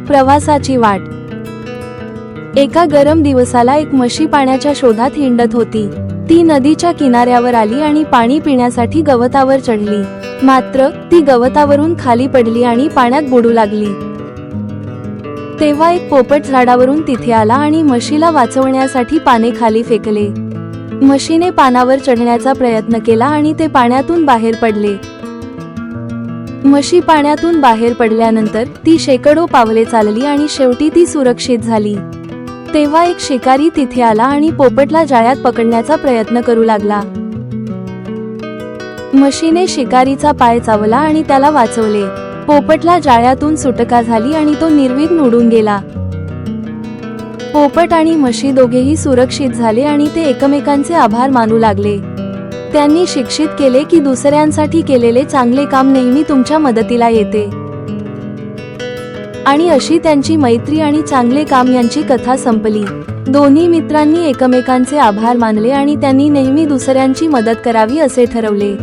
प्रवासाची वाट। एका गरम दिवसाला एक म्हशी पाण्याच्या शोधात हिंडत होती। ती नदीच्या किनाऱ्यावर आली आणि पाणी पिण्यासाठी गवतावर चढली, मात्र ती गवतावरून खाली पडली आणि पाण्यात बुडू लागली। तेव्हा एक पोपट झाडावरून तिथे आला आणि म्हशीला वाचवण्यासाठी पाने खाली फेकले। म्हशीने पानावर चढण्याचा प्रयत्न केला आणि ते पाण्यातून बाहेर पडले। म्हशी पाण्यातून बाहेर पडल्यानंतर ती शेकडो पावले चालली आणि शेवटी ती सुरक्षित झाली। तेव्हा एक शिकारी तिथे आला आणि पोपटला जाळ्यात पकडण्याचा प्रयत्न करू लागला। म्हशीने शिकारीचा पाय चावला आणि त्याला वाचवले। पोपटला जाळ्यातून सुटका झाली आणि तो निर्विघ्न उडून गेला। पोपट आणि म्हशी दोघेही सुरक्षित झाले आणि ते एकमेकांचे आभार मानू लागले। त्यांनी शिक्षित केले की दुसऱ्यांसाठी केलेले चांगले काम नेहमी तुमच्या मदतीला येते। आणि अशी त्यांची मैत्री आणि चांगले काम यांची कथा संपली। दोन्ही मित्रांनी एकमेकांचे आभार मानले आणि त्यांनी नेहमी दुसऱ्यांची मदत करावी असे ठरवले।